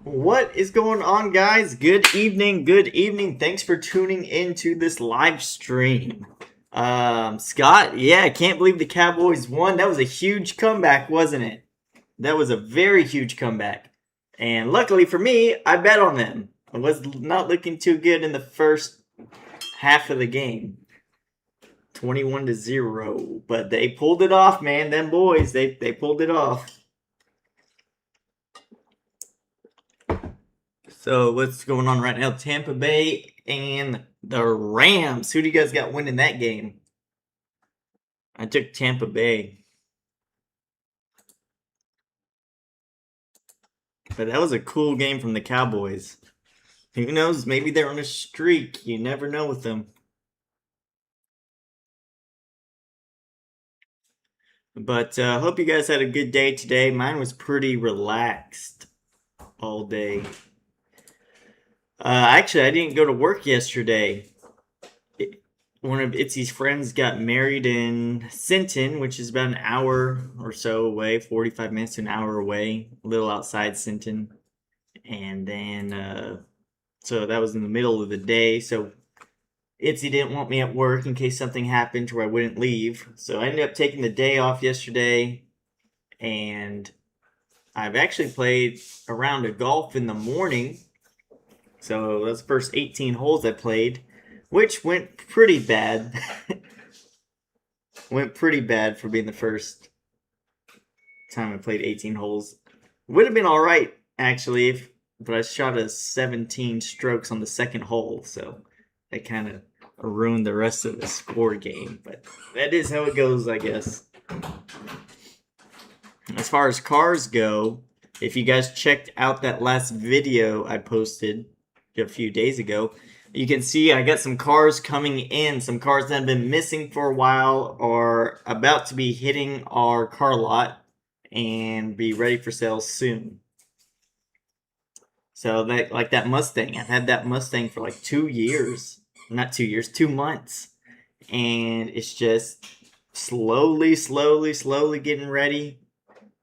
What is going on, guys? Good evening, good evening. Thanks for tuning into this live stream. Scott, yeah, I can't believe the Cowboys won. That was a huge comeback, wasn't it? That was a very huge comeback. And luckily for me, I bet on them. I was not looking too good in the first half of the game. 21-0. But they pulled it off, man. Them boys, they pulled it off. So what's going on right now? Tampa Bay and the Rams. Who do you guys got winning that game? I took Tampa Bay. But that was a cool game from the Cowboys. Who knows? Maybe they're on a streak. You never know with them. But hope you guys had a good day today. Mine was pretty relaxed all day. Actually, I didn't go to work yesterday. One of Itzy's friends got married in Sinton, which is about an hour or so away, 45 minutes to an hour away, a little outside Sinton. And then, so that was in the middle of the day. So Itzy didn't want me at work in case something happened where I wouldn't leave. So I ended up taking the day off yesterday. And I've actually played a round of golf in the morning. So those first 18 holes I played, which went pretty bad. Went pretty bad for being the first time I played 18 holes. Would have been all right, actually, but I shot a 17 strokes on the second hole, so that kind of ruined the rest of the score game. But that is how it goes, I guess. As far as cars go, if you guys checked out that last video I posted a few days ago, you can see I got some cars coming in, some cars that have been missing for a while or about to be hitting our car lot and be ready for sale soon. So that, like that Mustang, I've had that Mustang for like 2 years, not 2 years, 2 months, and it's just slowly getting ready.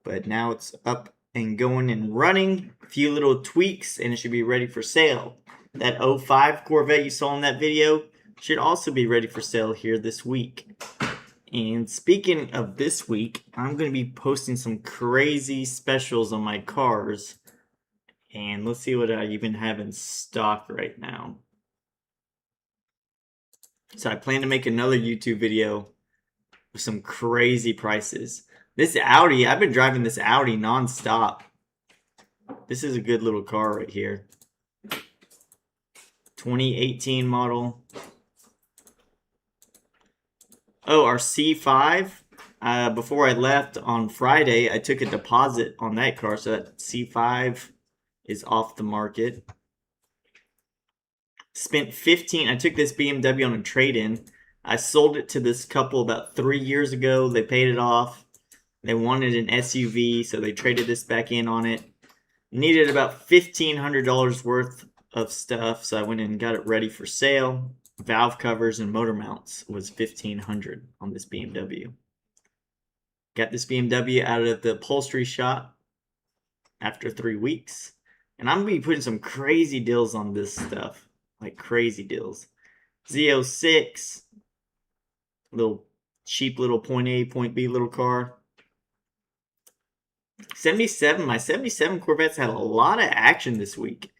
But now it's up and going and running. A few little tweaks and it should be ready for sale. That 05 Corvette you saw in that video should also be ready for sale here this week. And speaking of this week, I'm going to be posting some crazy specials on my cars. And let's see what I even have in stock right now. So I plan to make another YouTube video with some crazy prices. This Audi, I've been driving this Audi non-stop. This is a good little car right here. 2018 model. Oh, our C5. Before I left on Friday, I took a deposit on that car, so that C5 is off the market. Spent 15. I took this BMW on a trade-in. I sold it to this couple about 3 years ago. They paid it off. They wanted an SUV, so they traded this back in on it. Needed about $1,500 worth of stuff, so I went and got it ready for sale. Valve covers and motor mounts was $1,500 on this BMW. Got this BMW out of the upholstery shop after 3 weeks. And I'm going to be putting some crazy deals on this stuff. Like crazy deals. Z06. Little cheap little point A, point B little car. 77. My 77 Corvettes had a lot of action this week.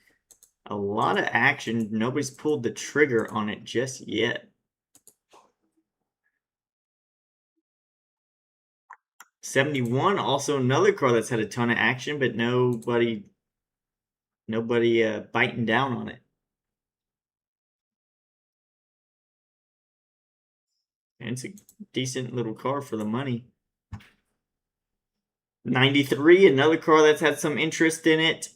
A lot of action. Nobody's pulled the trigger on it just yet. 71, also another car that's had a ton of action, but nobody biting down on it. And it's a decent little car for the money. 93, another car that's had some interest in it.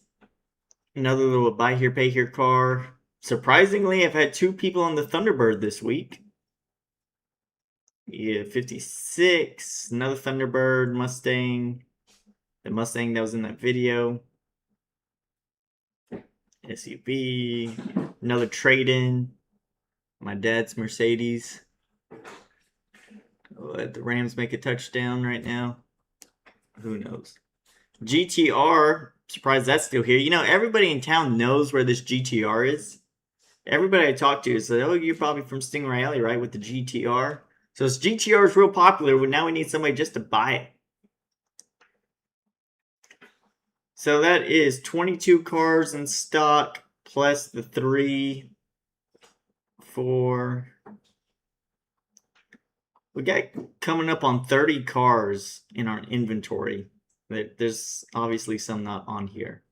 Another little buy here, pay here car. Surprisingly, I've had 2 people on the Thunderbird this week. Yeah, 56, another Thunderbird, Mustang. The Mustang that was in that video. SUV, another trade-in. My dad's Mercedes. Let the Rams make a touchdown right now. Who knows? GTR, surprised that's still here. You know, everybody in town knows where this GTR is. Everybody I talk to says, oh, you're probably from Stingray Alley, right, with the GTR. So this GTR is real popular, but now we need somebody just to buy it. So that is 22 cars in stock, plus the 3, 4. We got coming up on 30 cars in our inventory. There's obviously some not on here.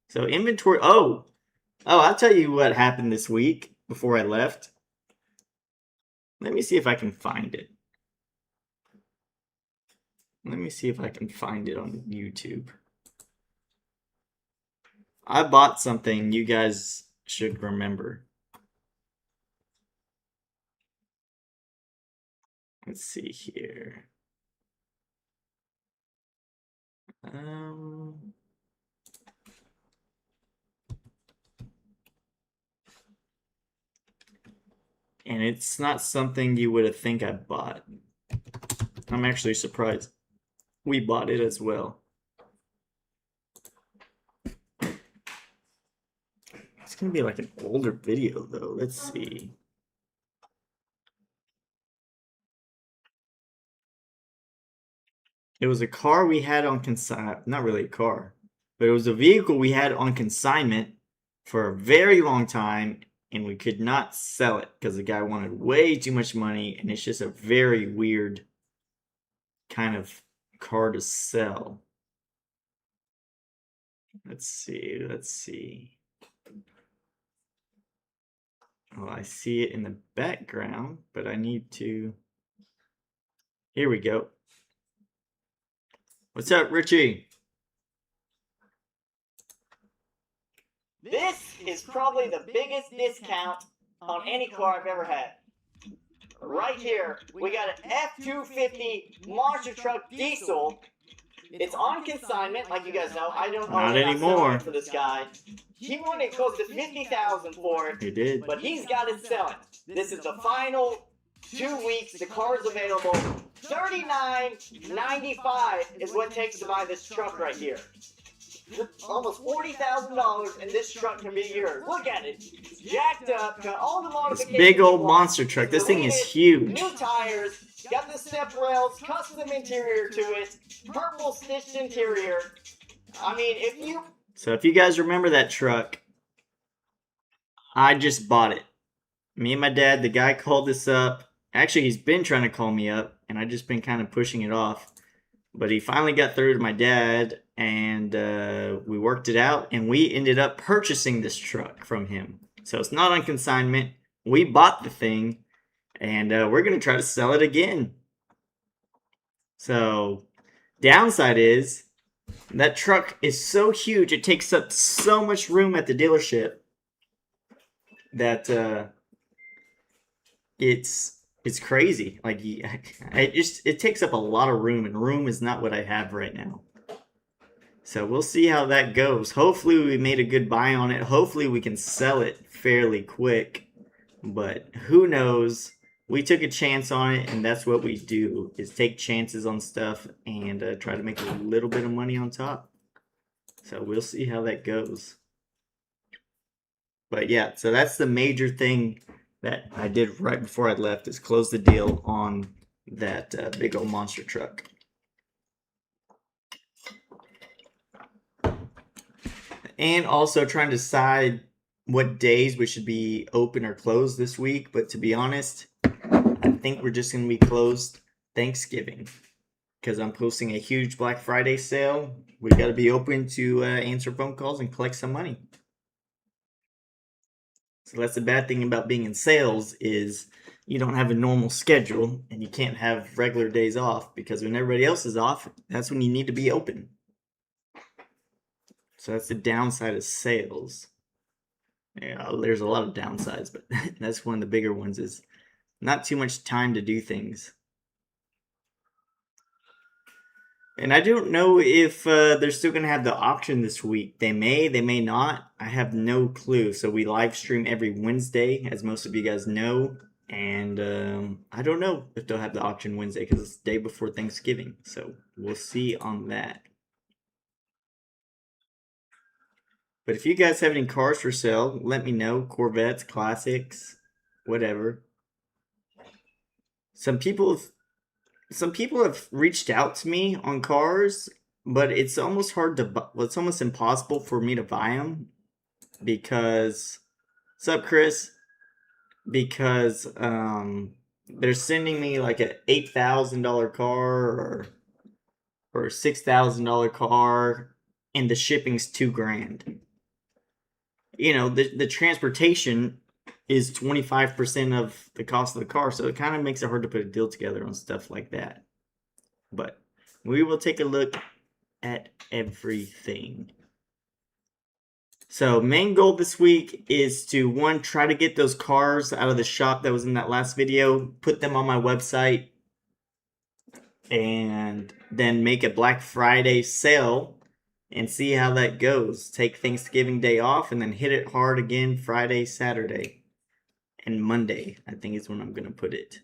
So inventory, oh, I'll tell you what happened this week before I left. Let me see if I can find it. Let me see if I can find it on YouTube. I bought something you guys should remember. Let's see here. And it's not something you would have think I bought. I'm actually surprised we bought it as well. It's gonna be like an older video though. Let's see. It was a car we had on consignment, not really a car, but it was a vehicle we had on consignment for a very long time, and we could not sell it because the guy wanted way too much money, and it's just a very weird kind of car to sell. Let's see. Well, I see it in the background, but I need to... Here we go. What's up, Richie? This is probably the biggest discount on any car I've ever had. Right here, we got an F-250 monster truck diesel. It's on consignment, like you guys know. I don't know. Not anymore. For this guy, he wanted close to $50,000 for it. He did, but he's got it selling. This is the final 2 weeks. The car is available. $39.95 is what it takes to buy this truck right here. Almost $40,000, and this truck can be yours. Look at it. It's jacked up, got all the modifications. This big old monster truck. This thing is huge. New tires, got the step rails, custom interior to it, purple stitched interior. I mean, if you guys remember that truck, I just bought it. Me and my dad, the guy called this up. Actually, he's been trying to call me up, and I've just been kind of pushing it off. But he finally got through to my dad, and we worked it out, and we ended up purchasing this truck from him. So it's not on consignment. We bought the thing, and we're going to try to sell it again. So downside is that truck is so huge. It takes up so much room at the dealership that it's crazy. Like, it takes up a lot of room, and room is not what I have right now. So we'll see how that goes. Hopefully we made a good buy on it. Hopefully we can sell it fairly quick. But who knows? We took a chance on it, and that's what we do, is take chances on stuff and try to make a little bit of money on top. So we'll see how that goes. But yeah, so that's the major thing that I did right before I left, is close the deal on that big old monster truck. And also trying to decide what days we should be open or closed this week. But to be honest, I think we're just going to be closed Thanksgiving, because I'm posting a huge Black Friday sale. We got to be open to answer phone calls and collect some money. So that's the bad thing about being in sales, is you don't have a normal schedule, and you can't have regular days off, because when everybody else is off, that's when you need to be open. So that's the downside of sales. Yeah, there's a lot of downsides, but that's one of the bigger ones, is not too much time to do things. And I don't know if they're still going to have the auction this week. They may not. I have no clue. So we live stream every Wednesday, as most of you guys know. And I don't know if they'll have the auction Wednesday, because it's the day before Thanksgiving. So we'll see on that. But if you guys have any cars for sale, let me know. Corvettes, classics, whatever. Some people have reached out to me on cars, but it's almost hard to well, it's almost impossible for me to buy them because what's up, Chris? Because they're sending me like a $8,000 car or $6,000 car, and the shipping's $2,000. You know, the transportation is 25% of the cost of the car, so it kind of makes it hard to put a deal together on stuff like that. But we will take a look at everything. So main goal this week is to, one, try to get those cars out of the shop that was in that last video, put them on my website, and then make a Black Friday sale and see how that goes. Take Thanksgiving Day off and then hit it hard again Friday, Saturday, and Monday, I think is when I'm going to put it.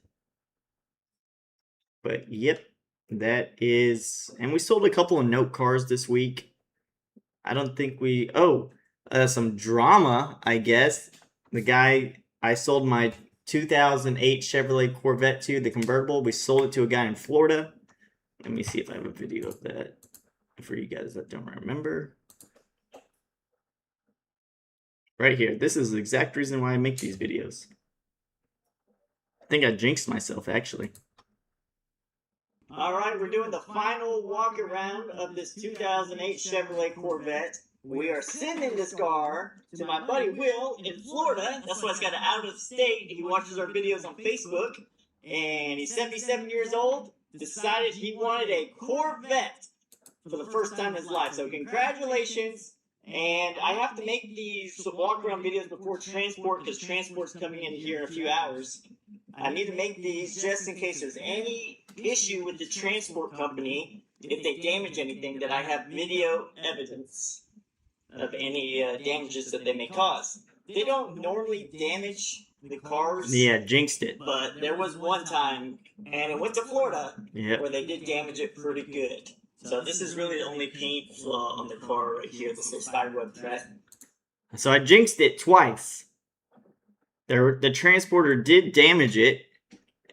But yep, that is, and we sold a couple of note cars this week. I don't think we, some drama, I guess. The guy I sold my 2008 Chevrolet Corvette to, the convertible, we sold it to a guy in Florida. Let me see if I have a video of that for you guys that don't remember. Right here. This is the exact reason why I make these videos. I think I jinxed myself, actually. All right, we're doing the final walk around of this 2008 Chevrolet Corvette. We are sending this car to my buddy Will in Florida. That's why it's got an out of state. He watches our videos on Facebook. And he's 77 years old. Decided he wanted a Corvette for the first time in his life. So congratulations. And I have to make these walk around videos before transport, because transport's coming in here in a few hours. I need to make these just in case there's any issue with the transport company, if they damage anything, that I have video evidence of any damages that they may cause. They don't normally damage the cars. Yeah, jinxed it. But there was one time, and it went to Florida, where they did damage it pretty good. So this is really the only paint flaw on the car right here, this little spiderweb thread. So I jinxed it twice. The transporter did damage it,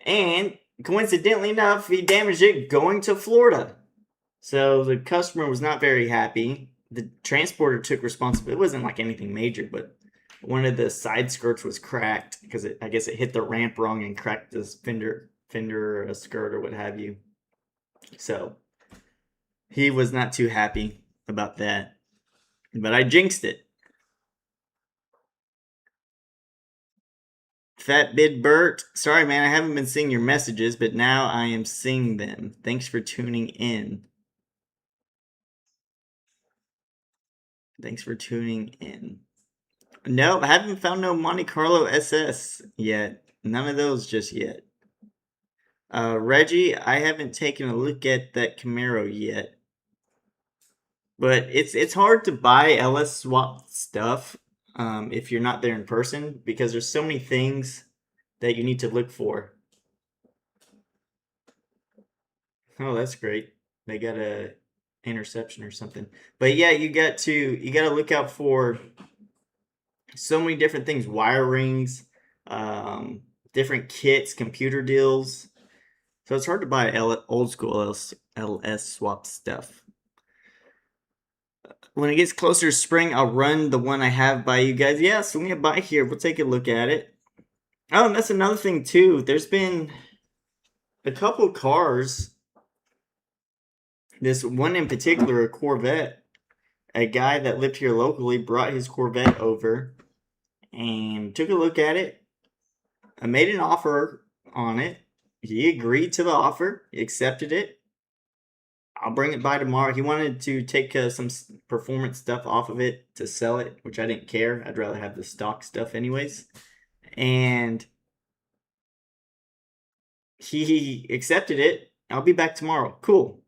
and coincidentally enough, he damaged it going to Florida. So the customer was not very happy. The transporter took responsibility. It wasn't like anything major, but one of the side skirts was cracked because I guess it hit the ramp wrong and cracked this fender skirt or what have you. So he was not too happy about that. But I jinxed it. Fat Bid Bert, sorry man, I haven't been seeing your messages, but now I am seeing them. Thanks for tuning in. Thanks for tuning in. No, I haven't found no Monte Carlo SS yet. None of those just yet. Reggie, I haven't taken a look at that Camaro yet. But it's hard to buy LS swap stuff if you're not there in person, because there's so many things that you need to look for. Oh, that's great. They got a interception or something. But yeah, you got to look out for so many different things, wirings, different kits, computer deals. So it's hard to buy old school LS swap stuff. When it gets closer to spring, I'll run the one I have by you guys. Yeah, swing it by here. We'll take a look at it. Oh, and that's another thing too. There's been a couple cars. This one in particular, a Corvette. A guy that lived here locally brought his Corvette over and took a look at it. I made an offer on it. He agreed to the offer. He accepted it. I'll bring it by tomorrow. He wanted to take some performance stuff off of it to sell it, which I didn't care. I'd rather have the stock stuff anyways. And he accepted it. I'll be back tomorrow. Cool.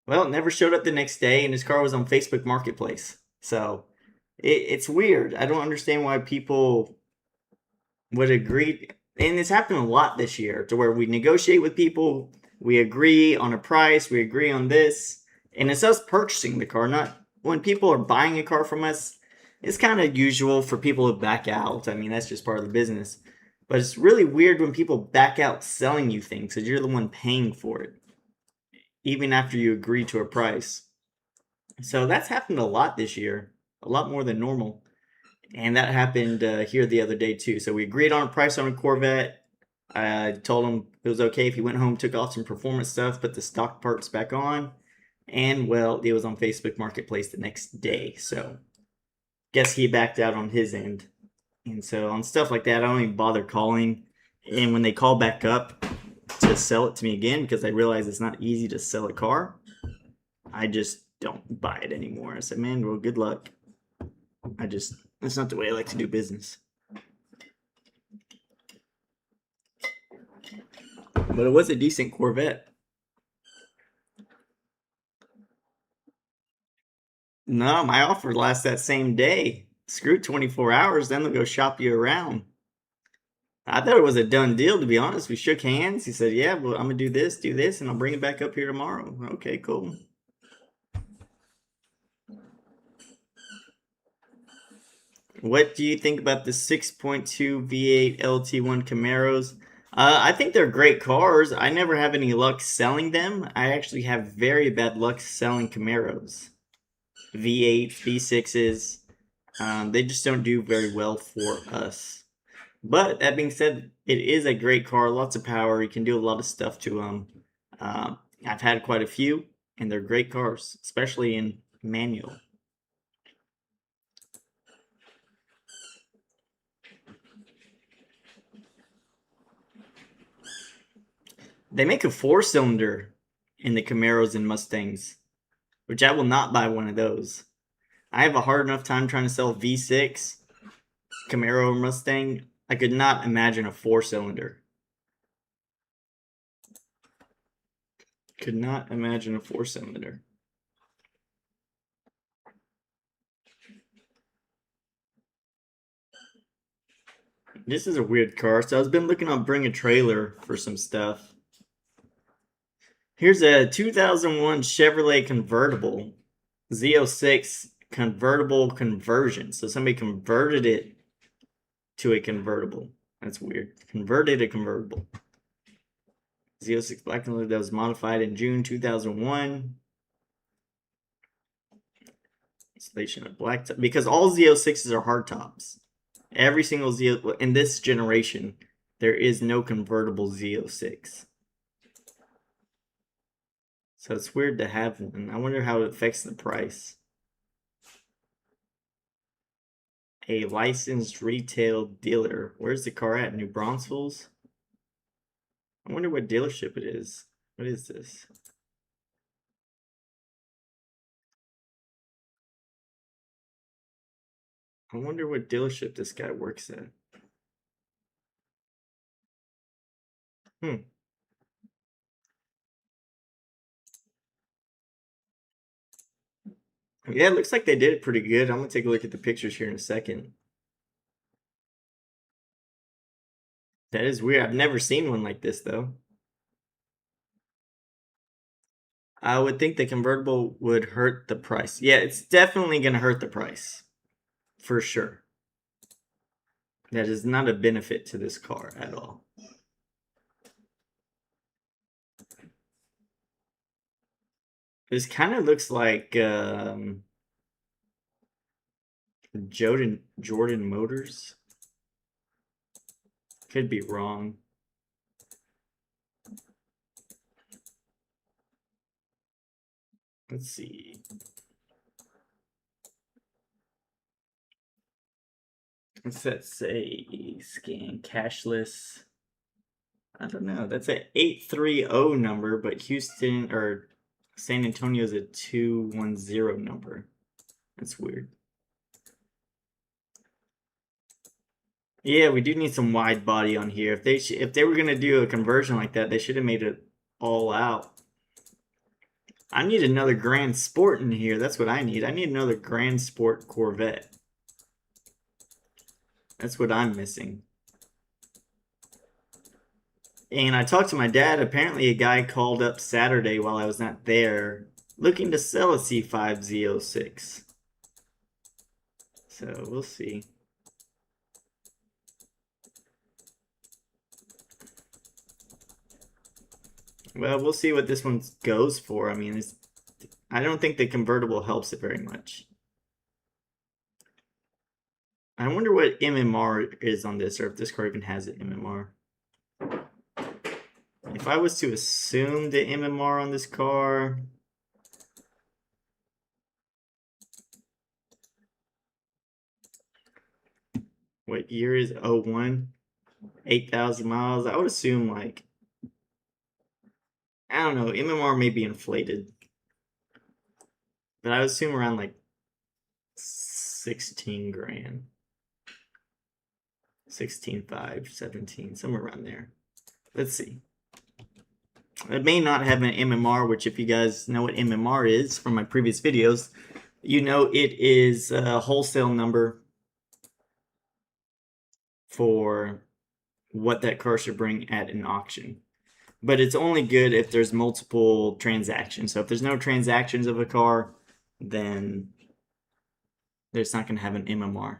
Well, it never showed up the next day, and his car was on Facebook Marketplace. So it's weird. I don't understand why people would agree. And it's happened a lot this year, to where we negotiate with people. We agree on a price, we agree on this, and it's us purchasing the car, not when people are buying a car from us. It's kind of usual for people to back out. I mean, that's just part of the business. But it's really weird when people back out selling you things because you're the one paying for it, even after you agree to a price. So that's happened a lot this year, a lot more than normal. And that happened here the other day too. So we agreed on a price on a Corvette. I told him it was okay if he went home, took off some performance stuff, put the stock parts back on. And well, it was on Facebook Marketplace the next day. So guess he backed out on his end. And so on stuff like that, I don't even bother calling. And when they call back up to sell it to me again, because I realize it's not easy to sell a car, I just don't buy it anymore. I said, man, well, good luck. That's not the way I like to do business. But it was a decent Corvette. No, my offer lasts that same day. Screw 24 hours, then they'll go shop you around. I thought it was a done deal, to be honest. We shook hands. He said, yeah, well, I'm going to do this, and I'll bring it back up here tomorrow. Okay, cool. What do you think about the 6.2 V8 LT1 Camaros? I think they're great cars. I never have any luck selling them. I actually have very bad luck selling Camaros. V8, V6s. They just don't do very well for us. But that being said, it is a great car. Lots of power. You can do a lot of stuff to them. I've had quite a few, and they're great cars, especially in manual. They make a 4-cylinder in the Camaros and Mustangs, which I will not buy one of those. I have a hard enough time trying to sell V6, Camaro, or Mustang. I could not imagine a 4-cylinder. Could not imagine a 4-cylinder. This is a weird car. So I've been looking on Bring a Trailer for some stuff. Here's a 2001 Chevrolet convertible, Z06 convertible conversion. So somebody converted it to a convertible. That's weird. Converted a convertible. Z06 black and that was modified in June 2001. Installation of black top, because all Z06s are hard tops. Every single Z in this generation, there is no convertible Z06. So it's weird to have one. I wonder how it affects the price. A licensed retail dealer. Where's the car at? New Braunfels? I wonder what dealership it is. What is this? I wonder what dealership this guy works at. Yeah, it looks like they did it pretty good. I'm going to take a look at the pictures here in a second. That is weird. I've never seen one like this, though. I would think the convertible would hurt the price. Yeah, it's definitely going to hurt the price. For sure. That is not a benefit to this car at all. This kind of looks like Jordan Motors. Could be wrong. Let's see. What's that say? Scan cashless. I don't know. That's an 830 number, but Houston or San Antonio is a 210 number. That's weird. Yeah, we do need some wide body on here. If they were gonna do a conversion like that, they should have made it all out. I need another Grand Sport in here. That's what I need. I need another Grand Sport Corvette. That's what I'm missing. And I talked to my dad. Apparently a guy called up Saturday while I was not there looking to sell a C5 Z06. So we'll see. Well, we'll see what this one goes for. I mean, I don't think the convertible helps it very much. I wonder what MMR is on this, or if this car even has an MMR. If I was to assume the MMR on this car, what year is 01? 8,000 miles. I would assume, like, I don't know, MMR may be inflated, but I would assume around like 16 grand, 16.5, 17, somewhere around there. Let's see. It may not have an MMR, which, if you guys know what MMR is from my previous videos, you know it is a wholesale number for what that car should bring at an auction. But it's only good if there's multiple transactions. So if there's no transactions of a car, then it's not going to have an MMR.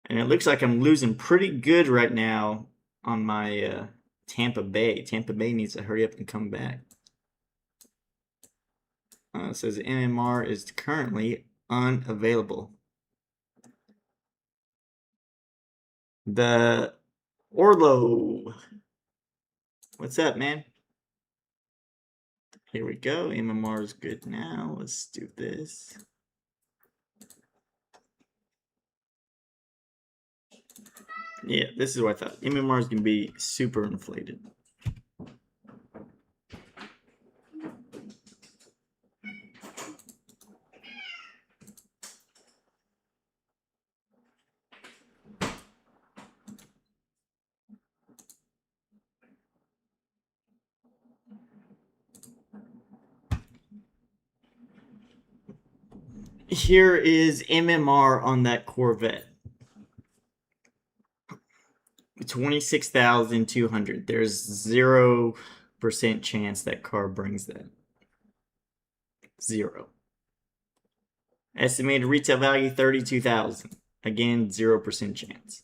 And it looks like I'm losing pretty good right now on my Tampa Bay. Tampa Bay needs to hurry up and come back. It says MMR is currently unavailable. The Orlo. What's up, man? Here we go. MMR is good now. Let's do this. Yeah, this is what I thought. MMR is going to be super inflated. Here is MMR on that Corvette. 26,200. There's 0% chance that car brings that. 0. Estimated retail value 32,000. Again, 0% chance.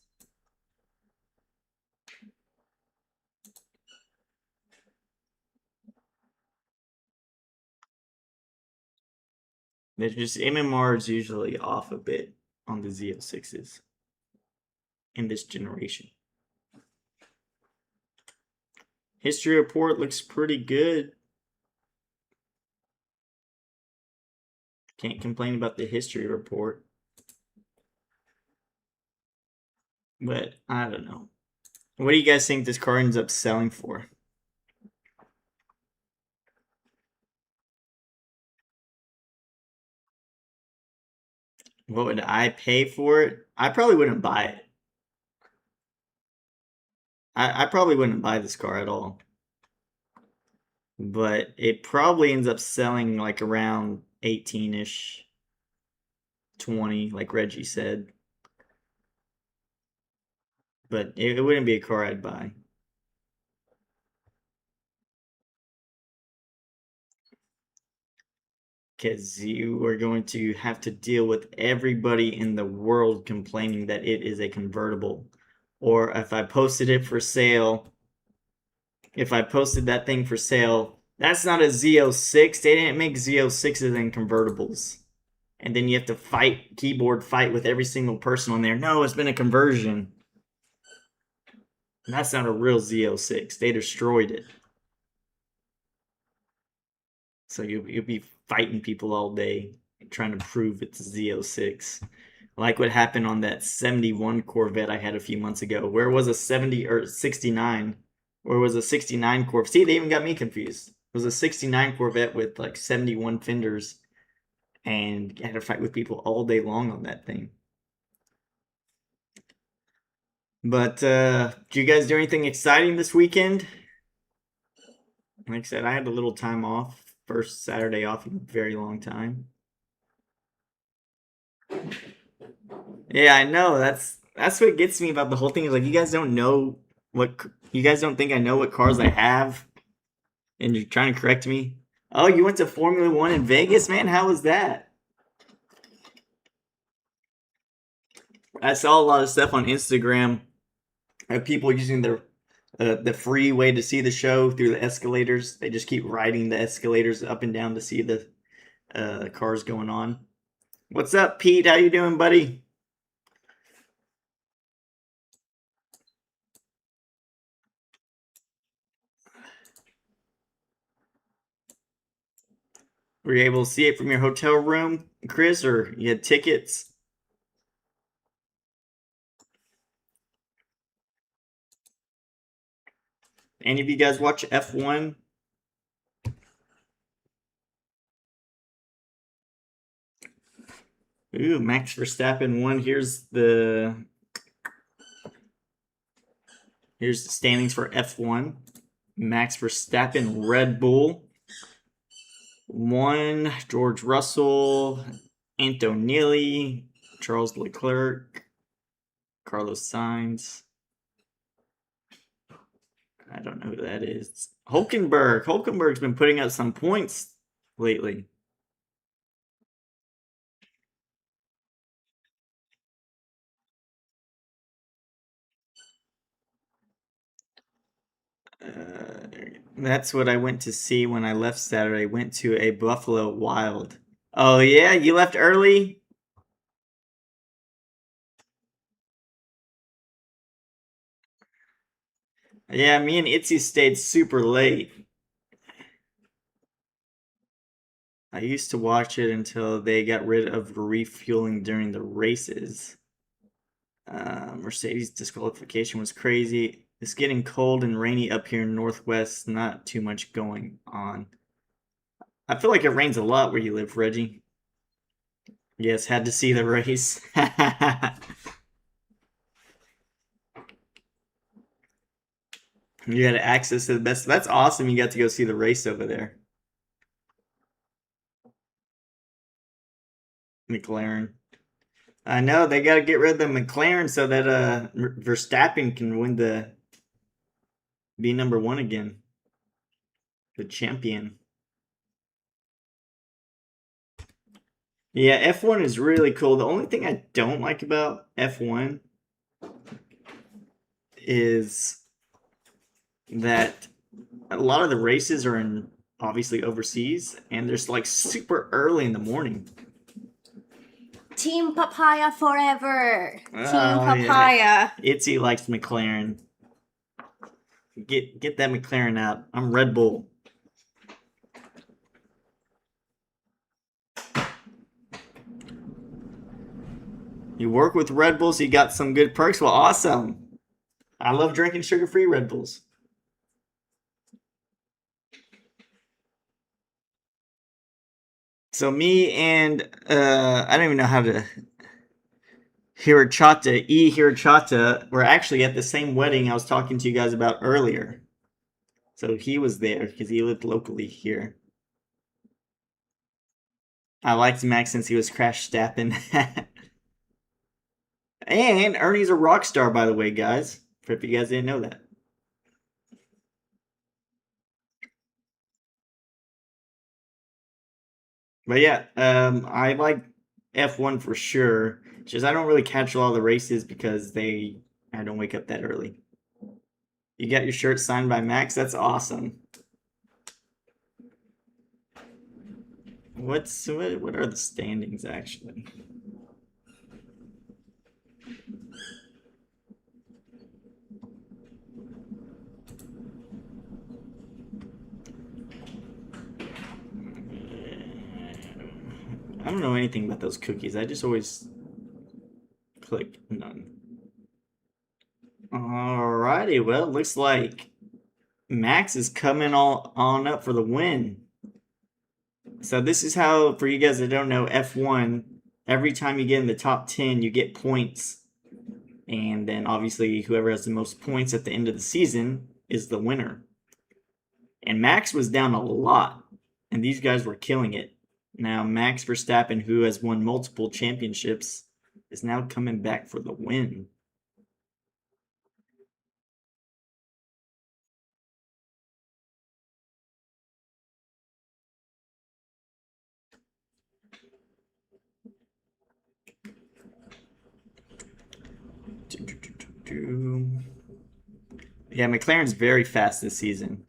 There's just MMR is usually off a bit on the Z06s in this generation. History report looks pretty good. Can't complain about the history report. But I don't know. What do you guys think this car ends up selling for? What would I pay for it? I probably wouldn't buy it. I probably wouldn't buy this car at all. But it probably ends up selling like around 18-ish, 20, like Reggie said. But it wouldn't be a car I'd buy. Because you are going to have to deal with everybody in the world complaining that it is a convertible. Or if I posted it for sale, if I posted that thing for sale, that's not a Z06. They didn't make Z06s in convertibles. And then you have to keyboard fight with every single person on there. No, it's been a conversion. And that's not a real Z06. They destroyed it. So you'll be fighting people all day trying to prove it's a Z06. Like what happened on that 71 Corvette I had a few months ago. Where was a 70 or 69? Where was a 69 Corvette? See, they even got me confused. It was a 69 Corvette with like 71 fenders. And I had to fight with people all day long on that thing. But did you guys do anything exciting this weekend? Like I said, I had a little time off. First Saturday off in a very long time. Yeah, I know. That's what gets me about the whole thing. Is like, you guys don't think I know what cars I have, and you're trying to correct me. Oh, you went to Formula One in Vegas, man? How was that? I saw a lot of stuff on Instagram of people using the free way to see the show through the escalators. They just keep riding the escalators up and down to see the cars going on. What's up, Pete? How you doing, buddy? Were you able to see it from your hotel room, Chris, or you had tickets? Any of you guys watch F1? Ooh, Max Verstappen won. Here's the standings for F1. Max Verstappen, Red Bull. 1, George Russell, Antonelli, Charles Leclerc, Carlos Sainz. I don't know who that is. Hulkenberg. Hulkenberg's been putting up some points lately. That's what I went to see when I left Saturday. I went to a Buffalo Wild. Oh yeah, you left early? Yeah, me and Itzy stayed super late. I used to watch it until they got rid of refueling during the races. Mercedes disqualification was crazy. It's getting cold and rainy up here in Northwest. Not too much going on. I feel like it rains a lot where you live, Reggie. Yes, had to see the race. You had access to the best. That's awesome. You got to go see the race over there. McLaren. I know they got to get rid of the McLaren so that Verstappen can be number one again, the champion. Yeah, F1 is really cool. The only thing I don't like about F1 is that a lot of the races are in obviously overseas and there's like super early in the morning. Team Papaya forever. Team Oh, Papaya. Yeah. Itzy likes McLaren. Get that McLaren out. I'm Red Bull. You work with Red Bulls, so you got some good perks. Well, awesome. I love drinking sugar-free Red Bulls. So me and I don't even know how to Hirachata, were actually at the same wedding I was talking to you guys about earlier. So he was there because he lived locally here. I liked Max since he was Crash Stappen. And Ernie's a rock star, by the way, guys. If you guys didn't know that. But yeah, I like F1 for sure. Just I don't really catch a lot of the races because I don't wake up that early. You got your shirt signed by Max? That's awesome. What are the standings actually? I don't know anything about those cookies. I just always click none. Alrighty, well, looks like Max is coming all on up for the win. So this is how, for you guys that don't know, F1, every time you get in the top 10, you get points. And then obviously whoever has the most points at the end of the season is the winner. And Max was down a lot, and these guys were killing it. Now Max Verstappen, who has won multiple championships, is now coming back for the win. Yeah, McLaren's very fast this season.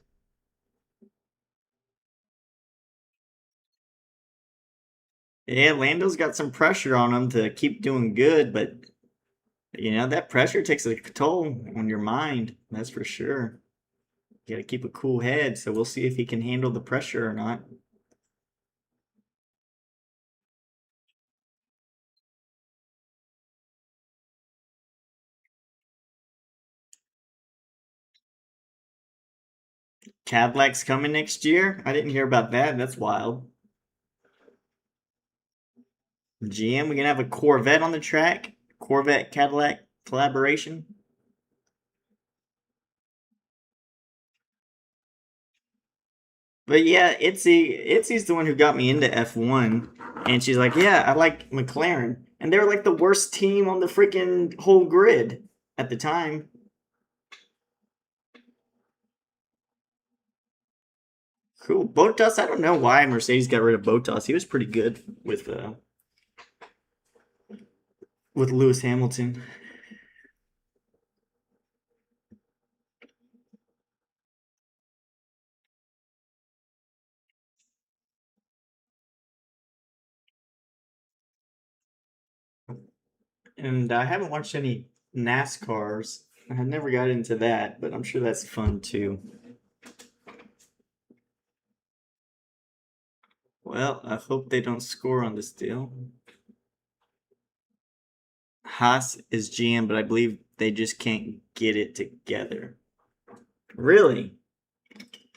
Yeah, Lando's got some pressure on him to keep doing good, but that pressure takes a toll on your mind. That's for sure. You got to keep a cool head, so we'll see if he can handle the pressure or not. Cadillac's coming next year? I didn't hear about that. That's wild. GM, we're going to have a Corvette on the track. Corvette Cadillac collaboration. But yeah, Itzy's the one who got me into F1. And she's like, yeah, I like McLaren. And they were like the worst team on the freaking whole grid at the time. Cool. Bottas, I don't know why Mercedes got rid of Bottas. He was pretty good with Lewis Hamilton. And I haven't watched any NASCARs. I never got into that, but I'm sure that's fun too. Well, I hope they don't score on this deal. Haas is GM, but I believe they just can't get it together. Really?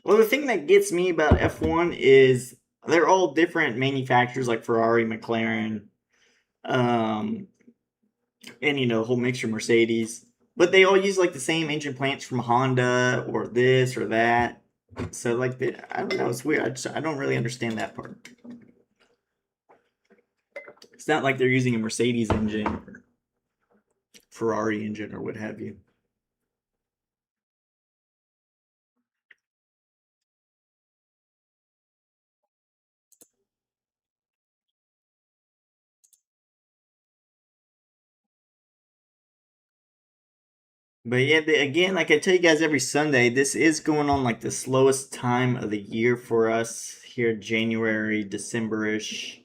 Well, the thing that gets me about F1 is they're all different manufacturers like Ferrari, McLaren, and a whole mixture of Mercedes. But they all use like the same engine plants from Honda or this or that. So like, I don't know, it's weird. I don't really understand that part. It's not like they're using a Mercedes engine or Ferrari engine or what have you. But yeah, again, like I tell you guys every Sunday, this is going on like the slowest time of the year for us here, January, December-ish.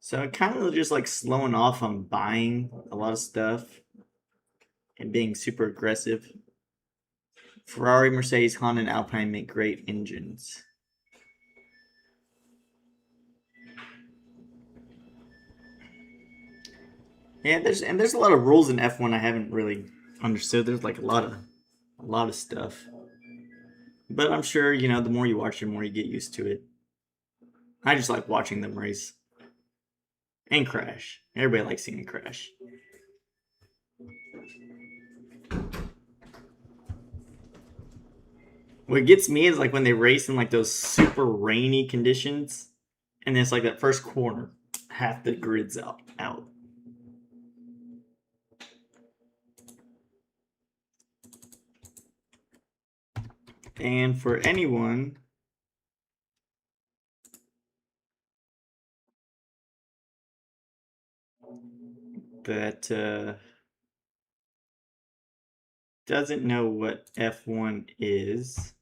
So it kind of just like slowing off on buying a lot of stuff and being super aggressive. Ferrari, Mercedes, Honda, and Alpine make great engines. Yeah, there's a lot of rules in F1 I haven't really understood. There's like a lot of stuff. But I'm sure, the more you watch, the more you get used to it. I just like watching them race. And crash. Everybody likes seeing crash. What gets me is like when they race in like those super rainy conditions, and it's like that first corner, half the grid's out. And for anyone that doesn't know what F1 is,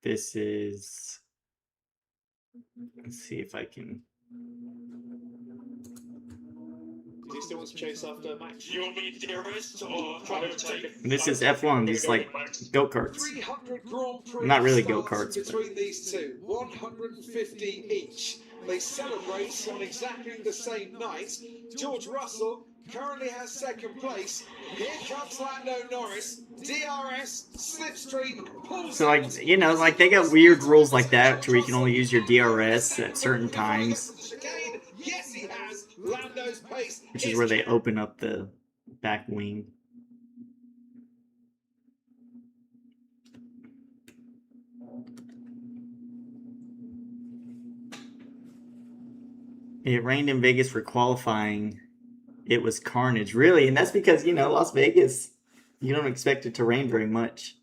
this is, let's see if I can. Does he still want to chase after Max? You want me to DRS or try to take it? This is F1. These like go-karts. 300 Grand Prix Not really go-karts. Between these two, 150 each. They celebrate on exactly the same night. George Russell currently has second place. Here comes Lando Norris. DRS, Slipstream, pulls. So like like they got weird rules like that where you can only use your DRS at certain times. Yes, he has. Lando's pace, which is where they open up the back wing. It rained in Vegas for qualifying. It was carnage, really, and that's because Las Vegas, you don't expect it to rain very much.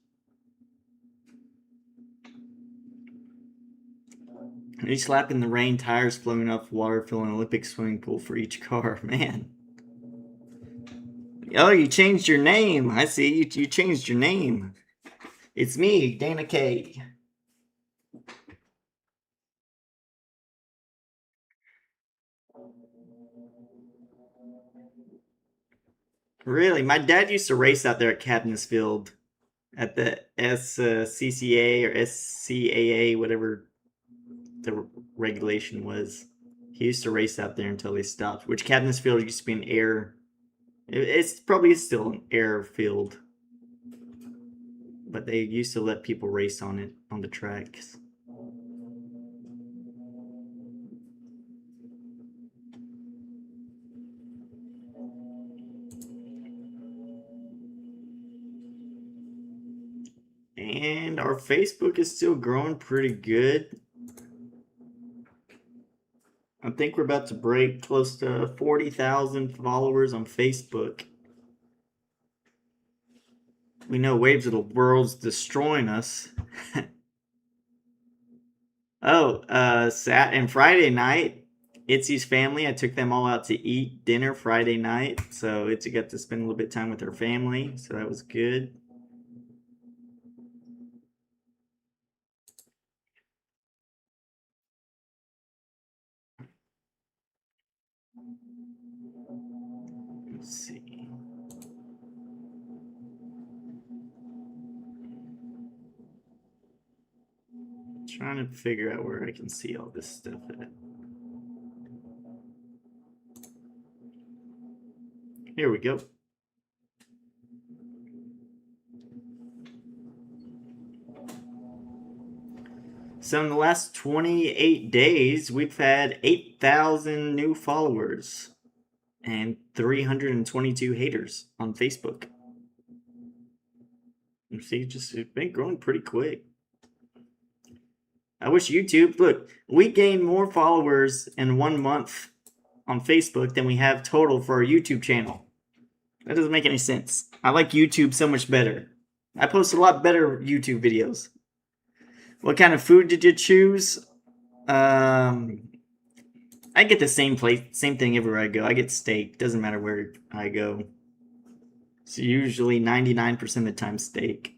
Each lap in the rain, tires flowing off water, filling an Olympic swimming pool for each car. Man. Oh, you changed your name. I see. You changed your name. It's me, Dana K. Really? My dad used to race out there at Cadmusfield at the SCCA or SCAA, whatever the regulation was. He used to race out there until they stopped, which Cadmusfield used to be an air. It's probably still an airfield, but they used to let people race on it on the tracks. And our Facebook is still growing pretty good. I think we're about to break close to 40,000 followers on Facebook. We know Waves of the World's destroying us. Oh, and Friday night, Itzy's family, I took them all out to eat dinner Friday night. So Itzy got to spend a little bit of time with her family. So that was good. Let's see. Trying to figure out where I can see all this stuff at. Here we go. So in the last 28 days, we've had 8,000 new followers and 322 haters on Facebook. You see, it's been growing pretty quick. I wish YouTube, look, we gained more followers in 1 month on Facebook than we have total for our YouTube channel. That doesn't make any sense. I like YouTube so much better. I post a lot better YouTube videos. What kind of food did you choose? I get the same thing everywhere I go. I get steak. Doesn't matter where I go. It's usually 99% of the time steak.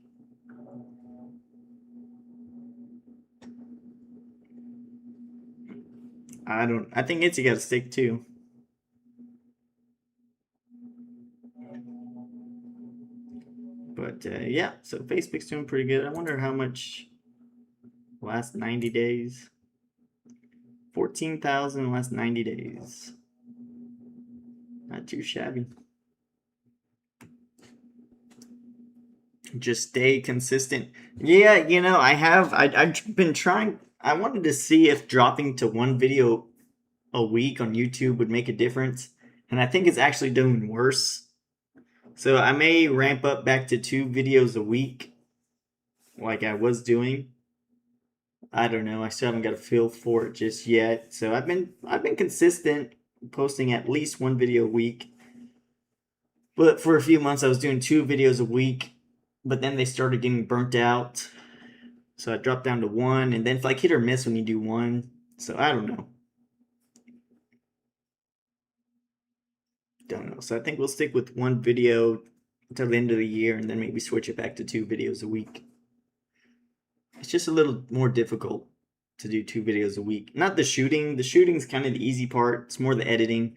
I think Itzy got a steak too. But yeah, so Facebook's doing pretty good. I wonder how much last 90 days. 14,000 in the last 90 days. Not too shabby. Just stay consistent. Yeah, you know, I've been trying. I wanted to see if dropping to 1 video a week on YouTube would make a difference. And I think it's actually doing worse. So I may ramp up back to 2 videos a week like I was doing. I don't know. I still haven't got a feel for it just yet. So I've been consistent, posting at least 1 video a week. But for a few months I was doing 2 videos a week, but then they started getting burnt out. So I dropped down to 1, and then it's like hit or miss when you do 1. So I don't know. So I think we'll stick with 1 video until the end of the year, and then maybe switch it back to 2 videos a week. It's just a little more difficult to do 2 videos a week. Not the shooting. The shooting's kind of the easy part. It's more the editing.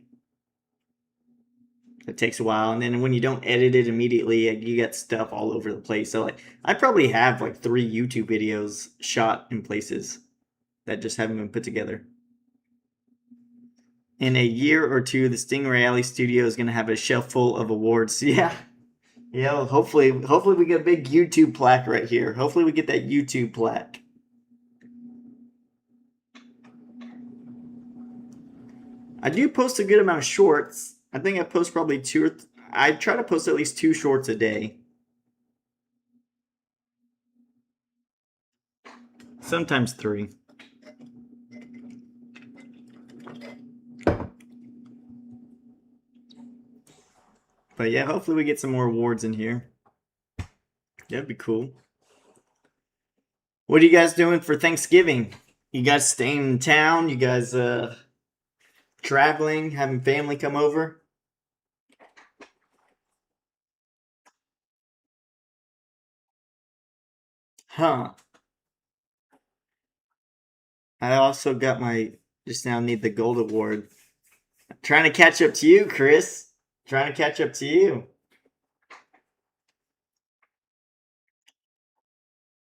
It takes a while, and then when you don't edit it immediately, you get stuff all over the place. So like, I probably have like 3 YouTube videos shot in places that just haven't been put together. In a year or 2, the Stingrayalley studio is going to have a shelf full of awards. Yeah. Yeah, well, hopefully we get a big YouTube plaque right here. Hopefully we get that YouTube plaque. I do post a good amount of shorts. I think I post probably 2 I try to post at least 2 shorts a day. Sometimes 3. But yeah, hopefully we get some more awards in here. That'd be cool. What are you guys doing for Thanksgiving? You guys staying in town? You guys traveling? Having family come over? Huh. I also got my, just now need the gold award. Trying to catch up to you, Chris. Trying to catch up to you.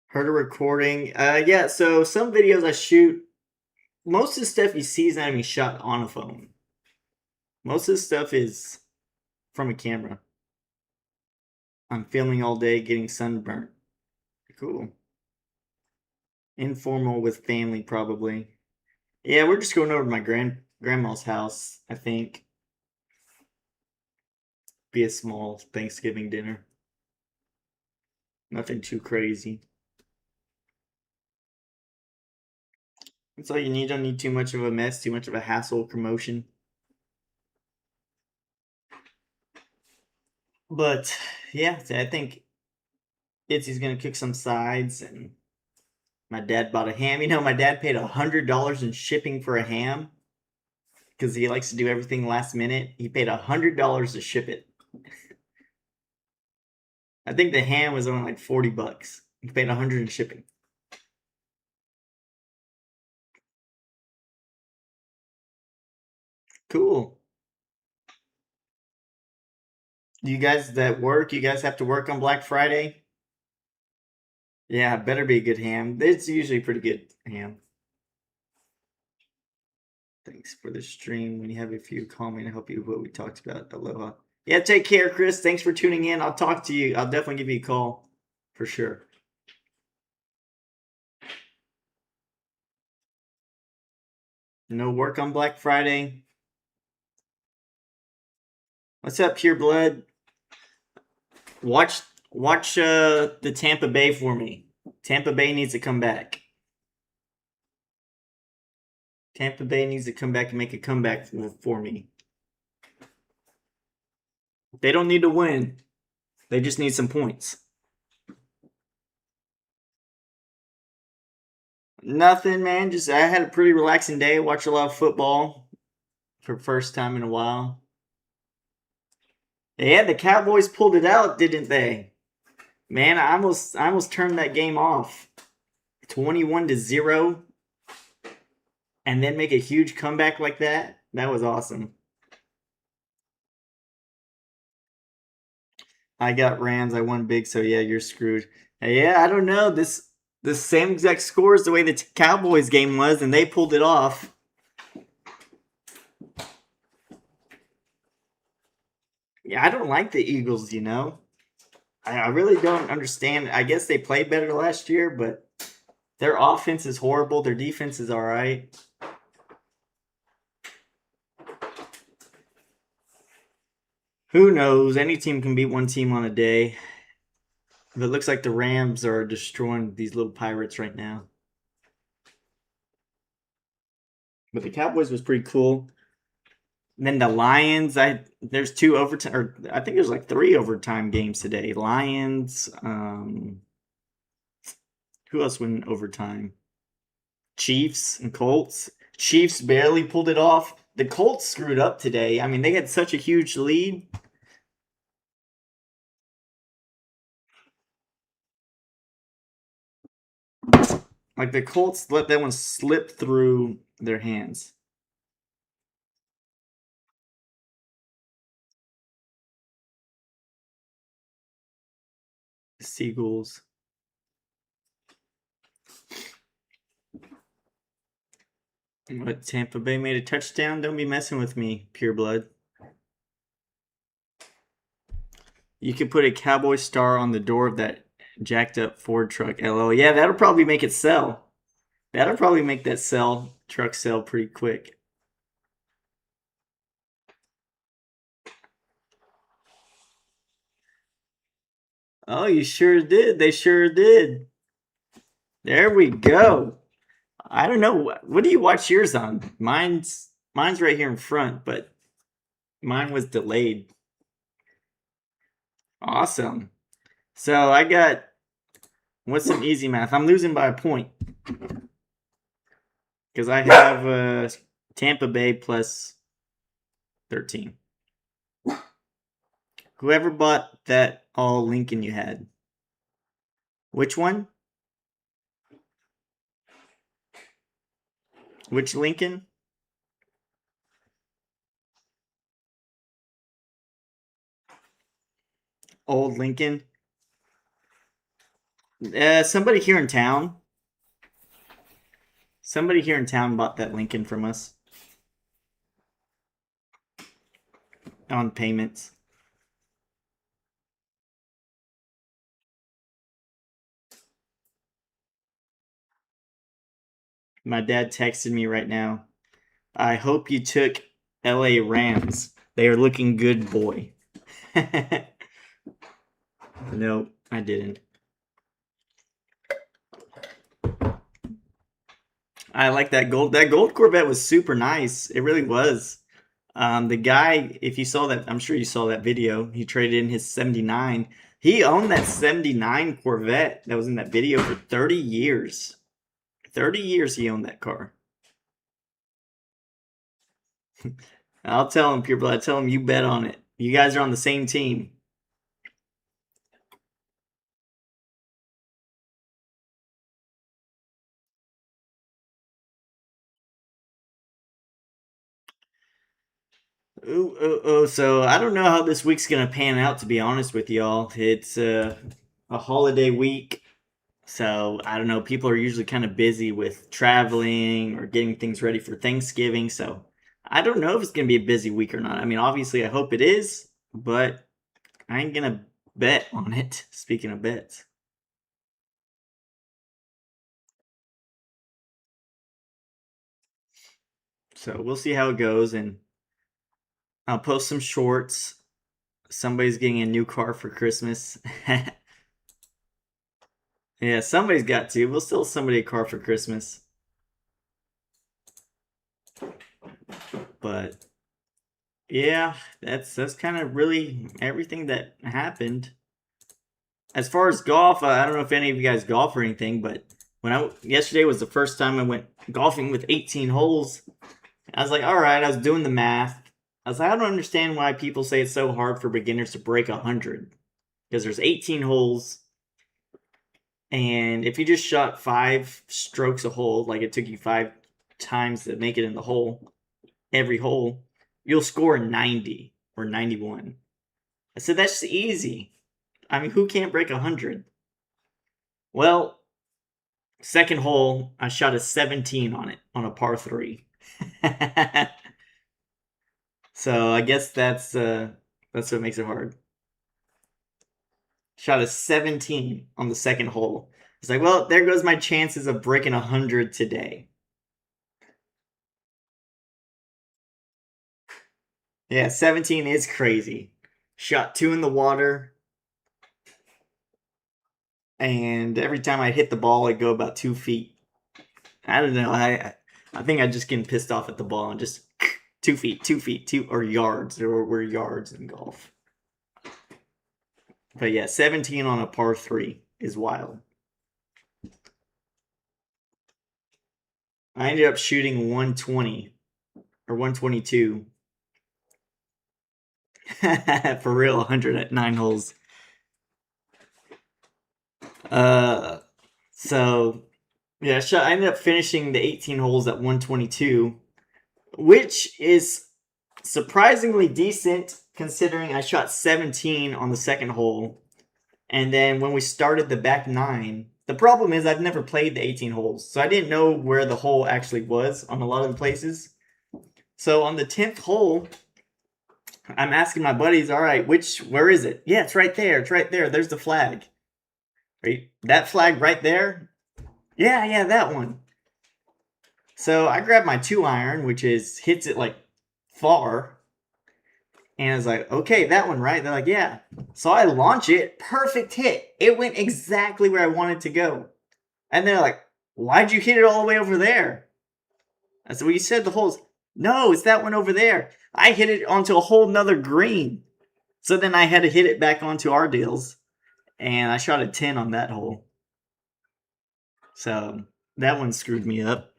Heard a recording. Yeah, so some videos I shoot, most of the stuff you see is not even shot on a phone. Most of the stuff is from a camera. I'm filming all day, getting sunburnt. Cool. Informal with family, probably. Yeah, we're just going over to my grandma's house, I think. Be a small Thanksgiving dinner. Nothing too crazy. That's all you need. Don't need too much of a mess, too much of a hassle, commotion. But yeah, I think Itzy's gonna cook some sides, and my dad bought a ham. You know, my dad paid $100 in shipping for a ham because he likes to do everything last minute. He paid $100 to ship it. I think the ham was only like $40. He paid $100 in shipping. Cool. You guys that work, you guys have to work on Black Friday? Yeah, better be a good ham. It's usually pretty good ham. Thanks for the stream. When you have a few, call me and help you with what we talked about. Aloha. Yeah, take care, Chris. Thanks for tuning in. I'll talk to you. I'll definitely give you a call for sure. No work on Black Friday. What's up, Pure Blood? Watch the Tampa Bay for me. Tampa Bay needs to come back. Tampa Bay needs to come back and make a comeback for me. They don't need to win. They just need some points. Nothing, man. Just I had a pretty relaxing day. Watched a lot of football for the first time in a while. Yeah, the Cowboys pulled it out, didn't they? Man, I almost turned that game off. 21-0. And then make a huge comeback like that. That was awesome. I got Rams. I won big, so yeah, you're screwed. Yeah, I don't know. The same exact score as the way the Cowboys game was, and they pulled it off. Yeah, I don't like the Eagles, you know. I really don't understand. I guess they played better last year, but their offense is horrible. Their defense is all right. Who knows? Any team can beat one team on a day. But it looks like the Rams are destroying these little Pirates right now. But the Cowboys was pretty cool. And then the Lions, there's 2 overtime, or I think there's like 3 overtime games today. Lions, who else went in overtime? Chiefs and Colts. Chiefs barely pulled it off. The Colts screwed up today. I mean, they had such a huge lead. Like the Colts let that one slip through their hands. The Seagulls. What, Tampa Bay made a touchdown? Don't be messing with me, Pure Blood. You could put a cowboy star on the door of that jacked up Ford truck. LO. Yeah, that'll probably make it sell. That'll probably make that truck sell pretty quick. Oh, you sure did. They sure did. There we go. I don't know. What do you watch yours on? Mine's right here in front, but mine was delayed. Awesome. So I got, what's some easy math? I'm losing by a point. Because I have Tampa Bay plus 13. Whoever bought that all Lincoln you had. Which one? Which Lincoln? Old Lincoln. Somebody here in town. Somebody here in town bought that Lincoln from us. On payments. My dad texted me right now. I hope you took LA Rams. They are looking good, boy. No, I didn't. I like that gold. That gold Corvette was super nice. It really was. The guy, if you saw that, I'm sure you saw that video. He traded in his 79. He owned that 79 Corvette that was in that video for 30 years. 30 years he owned that car. I'll tell him, people. I tell him you bet on it. You guys are on the same team. So I don't know how this week's gonna pan out, to be honest with y'all. It's a holiday week, so I don't know. People are usually kind of busy with traveling or getting things ready for Thanksgiving, so I don't know if it's gonna be a busy week or not. I mean, obviously, I hope it is, but I ain't gonna bet on it. Speaking of bets. So we'll see how it goes, and I'll post some shorts. Somebody's getting a new car for Christmas. Yeah, somebody's got to. We'll sell somebody a car for Christmas. But yeah, that's kind of really everything that happened. As far as golf, I don't know if any of you guys golf or anything, but yesterday was the first time I went golfing with 18 holes. I was like, all right, I was doing the math. I was like, I don't understand why people say it's so hard for beginners to break 100. Because there's 18 holes. And if you just shot 5 strokes a hole, like it took you 5 times to make it in the hole, every hole, you'll score 90 or 91. I said, that's easy. I mean, who can't break 100? Well, second hole, I shot a 17 on it, on a par 3. So I guess that's what makes it hard. Shot a 17 on the second hole. It's like, well, there goes my chances of breaking 100 today. Yeah, 17 is crazy. Shot 2 in the water. And every time I hit the ball, I'd go about 2 feet. I don't know. I think I'm just getting pissed off at the ball and just 2 feet, 2 feet, 2 or yards. We're yards in golf. But yeah, 17 on a par 3 is wild. I ended up shooting 120 or 122. For real, 100 at 9 holes. So yeah, I ended up finishing the 18 holes at 122, which is surprisingly decent considering I shot 17 on the second hole. And then when we started the back 9, the problem is I've never played the 18 holes, so I didn't know where the hole actually was on a lot of the places. So on the 10th hole, I'm asking my buddies, all right, where is it? Yeah, it's right there. It's right there. There's the flag. Right? That flag right there? Yeah, that one. So I grabbed my 2-iron, which hits it like far. And I was like, okay, that one, right? They're like, yeah. So I launch it. Perfect hit. It went exactly where I wanted to go. And they're like, why'd you hit it all the way over there? I said, well, you said the holes. No, it's that one over there. I hit it onto a whole nother green. So then I had to hit it back onto our deals. And I shot a 10 on that hole. So that one screwed me up.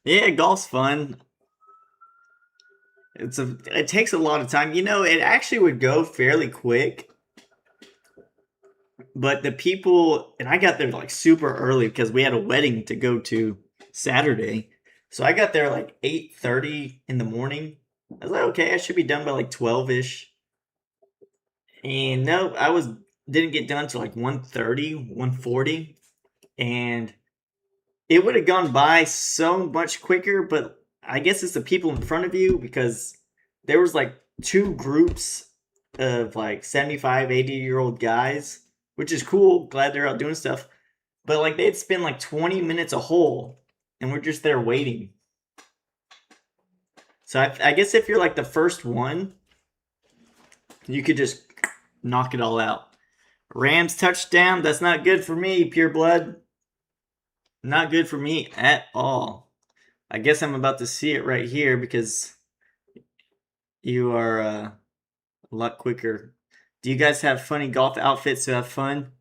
Yeah, golf's fun. It takes a lot of time. You know, it actually would go fairly quick. But the people, and I got there like super early because we had a wedding to go to Saturday. So I got there like 8:30 in the morning. I was like, okay, I should be done by like 12-ish. And no, didn't get done till like 1:30, 1:40. And it would have gone by so much quicker, but I guess it's the people in front of you, because there was like two groups of like 75, 80-year-old guys, which is cool. Glad they're out doing stuff. But like they'd spend like 20 minutes a hole, and we're just there waiting. So I guess if you're like the first one, you could just knock it all out. Rams touchdown. That's not good for me, pure blood. Not good for me at all. I guess I'm about to see it right here because you are a lot quicker. Do you guys have funny golf outfits to have fun?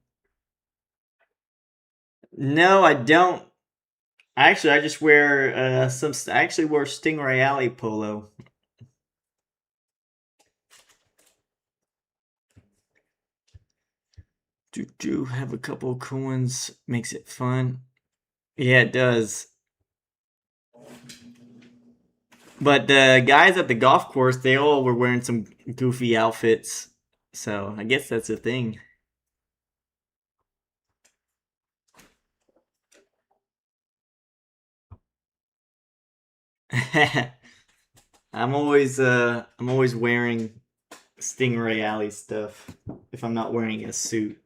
No, I don't. Actually, I just wear I actually wore STINGRAY polo. Do have a couple of cool ones. Makes it fun. Yeah, it does. But the guys at the golf course, they all were wearing some goofy outfits. So I guess that's a thing. I'm always wearing STINGRAY stuff if I'm not wearing a suit.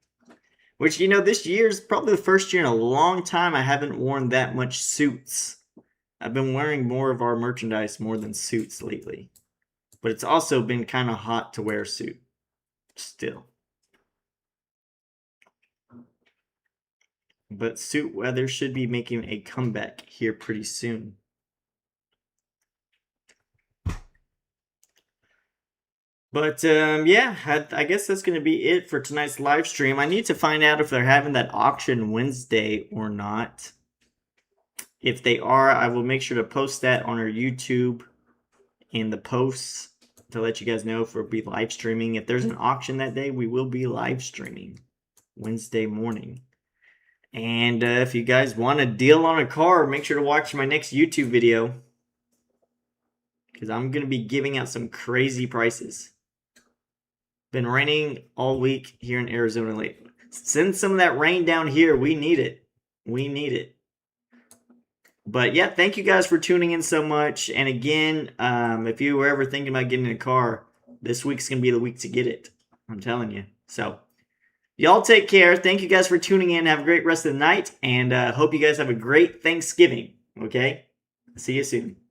Which, you know, this year's probably the first year in a long time I haven't worn that much suits. I've been wearing more of our merchandise more than suits lately. But it's also been kind of hot to wear a suit. Still. But suit weather should be making a comeback here pretty soon. But yeah, I guess that's going to be it for tonight's live stream. I need to find out if they're having that auction Wednesday or not. If they are, I will make sure to post that on our YouTube in the posts to let you guys know if we'll be live streaming. If there's an auction that day, we will be live streaming Wednesday morning. And if you guys want a deal on a car, make sure to watch my next YouTube video, because I'm going to be giving out some crazy prices. Been raining all week here in Arizona lately. Send some of that rain down here. We need it. We need it. But yeah, thank you guys for tuning in so much. And again, if you were ever thinking about getting a car, this week's going to be the week to get it. I'm telling you. So, y'all take care. Thank you guys for tuning in. Have a great rest of the night. And hope you guys have a great Thanksgiving. Okay? See you soon.